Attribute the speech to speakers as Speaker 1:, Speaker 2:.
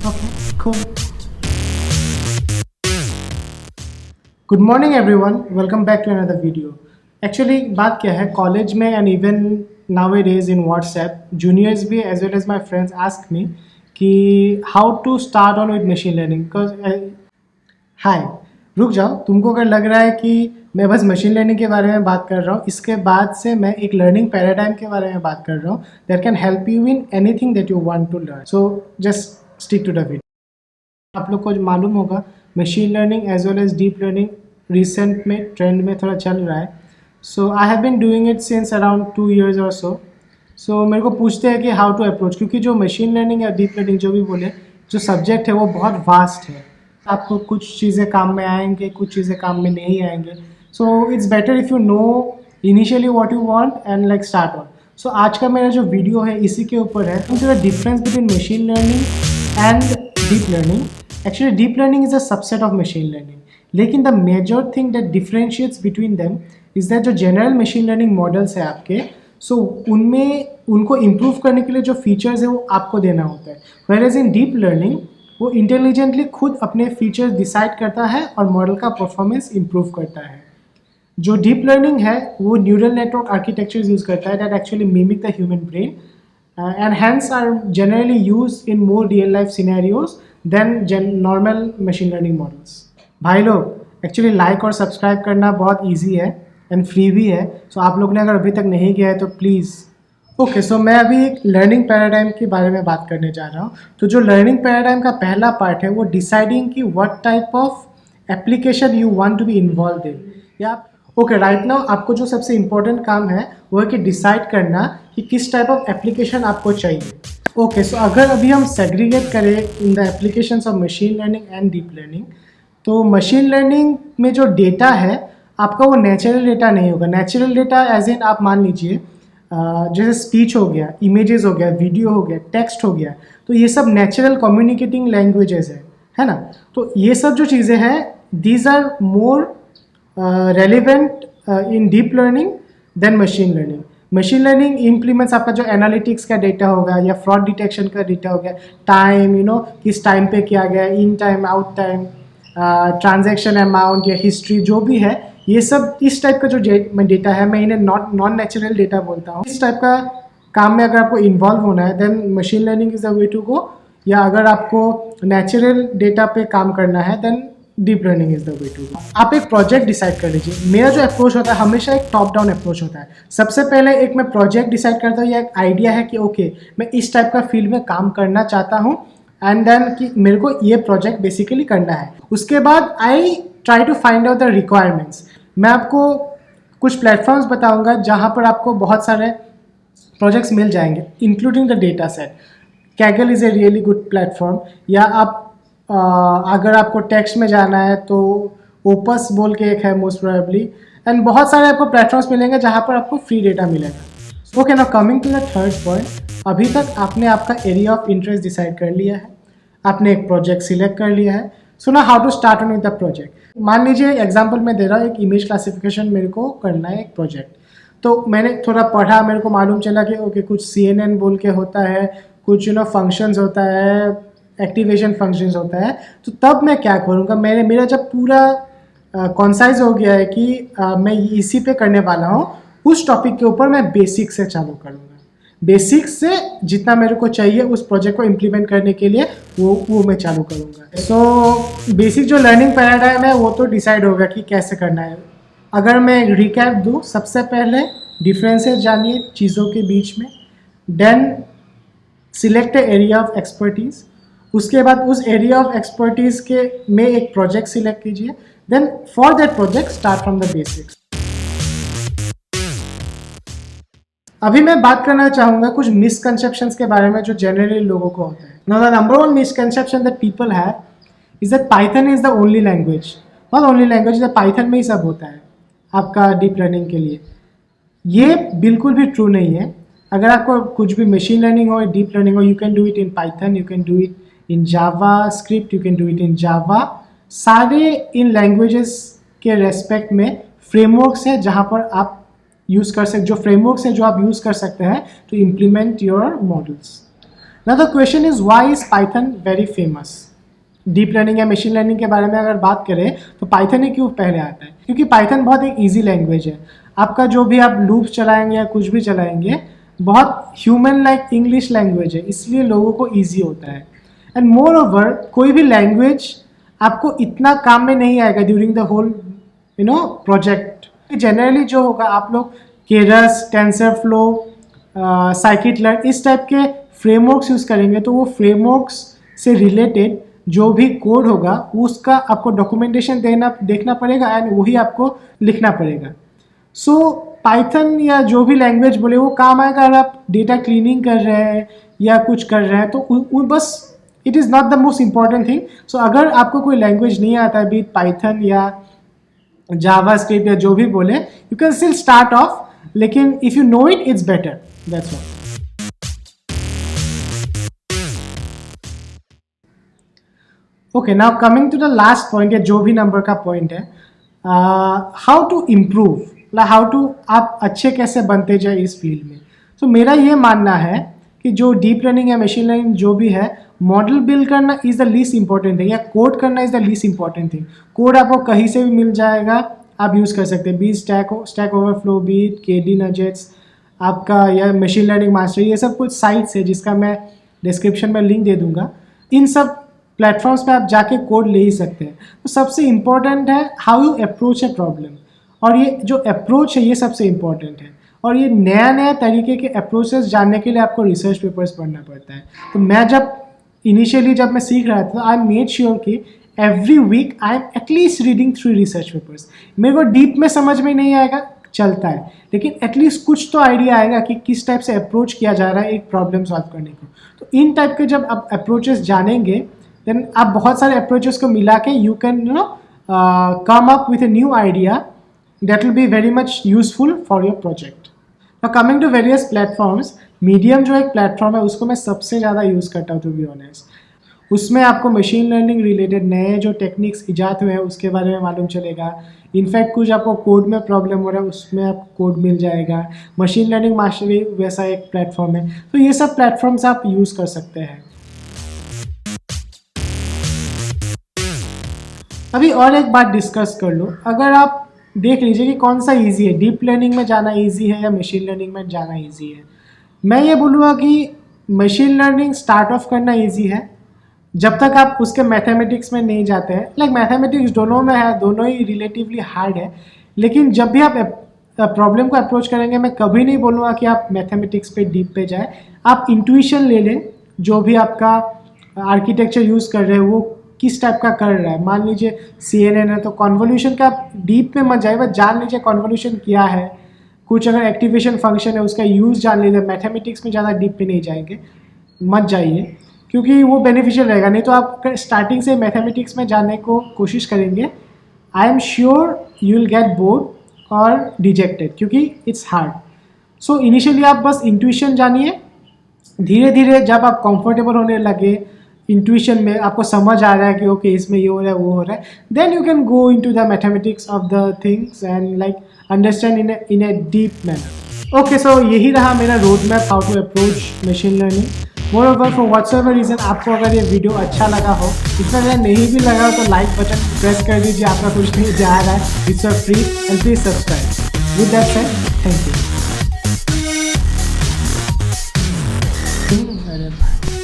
Speaker 1: Okay, cool. Good morning everyone. Welcome back to another video. Actually बात क्या है college में and even nowadays in WhatsApp, juniors भी as well as my friends ask me कि how to start on with machine learning because हाय रुक जाओ, तुमको अगर लग रहा है कि मैं बस मशीन लर्निंग के बारे में बात कर रहा हूँ, इसके बाद से मैं एक लर्निंग पैराडाइम के बारे में बात कर रहा हूँ that can help you in anything that you want to learn. So just stick to the video. आप लोग को मालूम होगा machine learning as well as deep learning recent में ट्रेंड में थोड़ा चल रहा है. So I have been doing it since around 2 years और सो मेरे को पूछते हैं कि हाउ टू अप्रोच, क्योंकि जो मशीन लर्निंग या डीप लर्निंग जो भी बोले, जो सब्जेक्ट है वो बहुत वास्ट है. आपको कुछ चीज़ें काम में आएंगे, कुछ चीज़ें काम में नहीं आएंगे. So it's better if you know initially what you want and like start on. So आज का मेरा जो वीडियो है इसी के ऊपर है, the difference between machine learning and deep learning. Actually deep learning is a subset of machine learning, लेकिन the major thing that differentiates between them is that जो जनरल मशीन लर्निंग मॉडल्स है आपके, सो उनमें उनको इम्प्रूव करने के लिए जो फीचर्स है वो आपको देना होता है. व्हेयरएज इन डीप लर्निंग वो इंटेलिजेंटली खुद अपने फीचर्स डिसाइड करता है और मॉडल का परफॉर्मेंस इम्प्रूव करता है. जो डीप लर्निंग है वो न्यूरल नेटवर्क आर्किटेक्चर्स यूज़ करता है that actually mimic the human brain and hence are generally use in more real life scenarios than normal machine learning models. भाई लोग एक्चुअली लाइक और सब्सक्राइब करना बहुत ईजी है एंड फ्री भी है. सो आप लोग ने अगर अभी तक नहीं किया है तो प्लीज़. ओके, सो मैं अभी एक लर्निंग पैराडाइम के बारे में बात करने जा रहा हूँ. तो जो लर्निंग पैराडाइम का पहला पार्ट है वो डिसाइडिंग कि what type of application you want to be involve in. या ओके, राइट नाउ आपको जो सबसे इम्पोर्टेंट काम है वो है कि डिसाइड करना कि किस टाइप ऑफ एप्लीकेशन आपको चाहिए. ओके, सो अगर अभी हम सेग्रीगेट करें in the applications of machine learning and deep learning, तो मशीन लर्निंग में जो डेटा है आपका वो नेचुरल डेटा नहीं होगा. नेचुरल डेटा एज इन आप मान लीजिए जैसे स्पीच हो गया, इमेजेस हो गया, वीडियो हो गया, टेक्स्ट हो गया, तो ये सब नेचुरल कम्युनिकेटिंग लैंग्वेजेस है ना. तो ये सब जो चीज़ें हैं these are more relevant in deep learning than machine learning. Machine learning implements आपका जो एनालिटिक्स का डेटा होगा या फ्रॉड डिटेक्शन का डेटा हो गया, टाइम किस टाइम पे किया गया, in time out time, transaction amount या हिस्ट्री जो भी है, ये सब इस टाइप का जो डेटा है, मैं इन्हें नॉन नेचुरल डेटा बोलता हूँ. इस टाइप का काम में अगर आपको इन्वॉल्व होना है then machine learning is the way to go. या अगर आपको नेचुरल डेटा पे काम करना है then deep learning is the way to go. आप एक प्रोजेक्ट डिसाइड कर लीजिए. मेरा जो अप्रोच होता है हमेशा एक टॉप डाउन अप्रोच होता है. सबसे पहले एक मैं प्रोजेक्ट डिसाइड करता हूँ या एक आइडिया है कि ओके मैं इस टाइप का फील्ड में काम करना चाहता हूँ एंड देन कि मेरे को ये प्रोजेक्ट बेसिकली करना है. उसके बाद I try to find out the requirements. मैं आपको कुछ प्लेटफॉर्म्स बताऊंगा जहां पर आपको बहुत सारे प्रोजेक्ट्स मिल जाएंगे including the data set. Kaggle is a really good platform. या आप अगर आपको टेक्स्ट में जाना है तो ओपस बोल के एक है मोस्ट प्रोबेबली, एंड बहुत सारे आपको प्लेटफॉर्म्स मिलेंगे जहां पर आपको फ्री डेटा मिलेगा. Okay, now coming to the third point. अभी तक आपने आपका एरिया ऑफ इंटरेस्ट डिसाइड कर लिया है, आपने एक प्रोजेक्ट सिलेक्ट कर लिया है. सो ना how to start on with the project. मान लीजिए एग्जांपल मैं दे रहा हूँ, एक इमेज क्लासिफिकेशन मेरे को करना है एक प्रोजेक्ट. तो मैंने थोड़ा पढ़ा, मेरे को मालूम चला कि ओके कुछ CNN बोल के होता है, कुछ फंक्शंस होता है, एक्टिवेशन फंक्शंस होता है. तो तब मैं क्या करूँगा, मेरा जब पूरा कॉन्साइज हो गया है कि मैं इसी पे करने वाला हूँ, उस टॉपिक के ऊपर मैं बेसिक से चालू करूँगा. बेसिक से जितना मेरे को चाहिए उस प्रोजेक्ट को इम्प्लीमेंट करने के लिए वो मैं चालू करूँगा. सो बेसिक जो लर्निंग पैराडाइम है वो तो डिसाइड होगा कि कैसे करना है. अगर मैं रिकैप दूँ, सबसे पहले डिफरेंसेस जानिए चीज़ों के बीच में, then select area of expertise. उसके बाद उस एरिया ऑफ एक्सपर्टीज़ के में एक प्रोजेक्ट सिलेक्ट कीजिए. Then for that project start from the basics. अभी मैं बात करना चाहूँगा कुछ मिसकंसेप्शंस के बारे में जो जनरली लोगों को होता है. Now the number one misconception that people have is that Python is the only language. Not only language, Python में ही सब होता है आपका डीप लर्निंग के लिए. ये बिल्कुल भी ट्रू नहीं है. अगर आपको कुछ भी मशीन लर्निंग हो, डीप लर्निंग हो, you can do it in Python, you can do it in JavaScript, you can do it in Java. सारे इन लैंग्वेजेस के रेस्पेक्ट में फ्रेमवर्क्स हैं जहाँ पर आप यूज़ कर सकते, जो फ्रेमवर्क्स हैं जो आप यूज़ कर सकते हैं to implement your models. Now the question is, why is Python very famous? Deep learning या मशीन लर्निंग के बारे में अगर बात करें तो पाइथन ही क्यों पहले आता है? क्योंकि पाइथन बहुत एक ईजी लैंग्वेज है। आपका जो भी आप लूप चलाएंगे या कुछ भी चलाएंगे, बहुत ह्यूमन लाइक इंग्लिश लैंग्वेज है, इसलिए लोगों को ईजी होता है। एंड मोर ओवर, कोई भी लैंग्वेज आपको इतना काम में नहीं आएगा during the whole project. Generally जो होगा, आप लोग केरस, टेंसरफ्लो, साइकिट लर्न इस टाइप के फ्रेमवर्क्स यूज़ करेंगे, तो वो फ्रेमवर्क्स से रिलेटेड जो भी कोड होगा उसका आपको डॉक्यूमेंटेशन देखना पड़ेगा एंड वही आपको लिखना पड़ेगा। सो पाइथन या जो भी लैंग्वेज बोले वो काम आएगा अगर आप डेटा क्लीनिंग कर रहे हैं या कुछ कर रहे हैं, तो बस it is not the most important thing. So अगर आपको कोई लैंग्वेज नहीं आता है, बी पाइथन या जावास्क्रिप्ट या जो भी बोले, you can still start off, लेकिन if you know it, it's better, that's all. Okay, now coming to the last point, या जो भी नंबर का पॉइंट है, how to improve, how to आप अच्छे कैसे बनते जाए इस फील्ड में। तो मेरा ये मानना है कि जो डीप लर्निंग या मशीन लर्निंग जो भी है, मॉडल बिल्ड करना is the least important thing, या कोड करना is the least important thing. Code आपको कहीं से भी मिल जाएगा, आप यूज़ कर सकते हैं, be Stack Overflow, be KD nuggets आपका, या मशीन लर्निंग मास्टर, ये सब कुछ साइट्स है जिसका मैं डिस्क्रिप्शन में लिंक दे दूंगा। इन सब प्लेटफॉर्म्स पे आप जाके कोड ले ही सकते हैं। तो सबसे इम्पॉर्टेंट है how you approach a problem, और ये जो अप्रोच है ये सबसे इम्पॉर्टेंट है। और ये नया नया तरीके के अप्रोचेस जानने के लिए आपको रिसर्च पेपर्स पढ़ना पड़ता है। तो मैं जब मैं सीख रहा था, आई मेड श्योर कि every week I am at least reading 3 research papers. मेरे को डीप में समझ में नहीं आएगा, चलता है, लेकिन एटलीस्ट कुछ तो आइडिया आएगा कि किस टाइप से अप्रोच किया जा रहा है एक प्रॉब्लम सॉल्व करने को। तो इन टाइप के जब आप अप्रोचेस जानेंगे, देन आप बहुत सारे अप्रोचेस को मिला के you can come up with a new idea that will be very much useful for your project. Now coming to various platforms, medium जो एक प्लेटफॉर्म है उसको मैं सबसे ज़्यादा यूज़ करता हूँ, टू बी ऑनेस्ट। उसमें आपको मशीन लर्निंग रिलेटेड नए जो टेक्निक्स इजाद हुए हैं उसके बारे में मालूम चलेगा। इनफैक्ट कुछ आपको कोड में प्रॉब्लम हो रहा है, उसमें आपको कोड मिल जाएगा। मशीन लर्निंग मास्टरी वैसा एक प्लेटफॉर्म है। तो ये सब प्लेटफॉर्म्स आप यूज़ कर सकते हैं। अभी और एक बात डिस्कस कर लो, अगर आप देख लीजिए कि कौन सा इजी है, डीप लर्निंग में जाना इजी है या मशीन लर्निंग में जाना इजी है। मैं ये बोलूँगा कि मशीन लर्निंग स्टार्ट ऑफ करना इजी है जब तक आप उसके मैथमेटिक्स में नहीं जाते हैं। लाइक मैथमेटिक्स दोनों में है, दोनों ही रिलेटिवली हार्ड है, लेकिन जब भी आप प्रॉब्लम को अप्रोच करेंगे, मैं कभी नहीं बोलूँगा कि आप मैथमेटिक्स पे डीप पे जाए। आप इंट्यूशन ले लें, जो भी आपका आर्किटेक्चर यूज़ कर रहे हैं वो किस टाइप का कर रहा है। मान लीजिए CNN है तो कॉन्वोल्यूशन का आप डीप में मत जाइए, बस जान लीजिए कॉन्वोल्यूशन क्या है। कुछ अगर एक्टिवेशन फंक्शन है उसका यूज़ जान लीजिए। मैथमेटिक्स में ज़्यादा डीप पे नहीं जाएंगे, मत जाइए, क्योंकि वो बेनिफिशियल रहेगा। नहीं तो आप स्टार्टिंग से मैथमेटिक्स में जाने को कोशिश करेंगे, I am sure you will get bored और डिजेक्टेड, क्योंकि इट्स हार्ड। सो इनिशियली आप बस इंट्यूशन जानिए, धीरे धीरे जब आप कंफर्टेबल होने लगे इंट्यूशन में, आपको समझ आ रहा है कि ओके इसमें ये हो रहा है वो हो रहा है, then you can go into the mathematics of the things and like understand in a deep manner. Okay, so यही रहा मेरा road map how to approach machine learning. Moreover for whatsoever reason आपको अगर ये video अच्छा लगा हो, इसमें अगर नहीं भी लगा हो तो लाइक बटन प्रेस कर दीजिए, आपका कुछ नहीं जा रहा है, it's a free, and please subscribe. With that said, thank you. अरे भाई।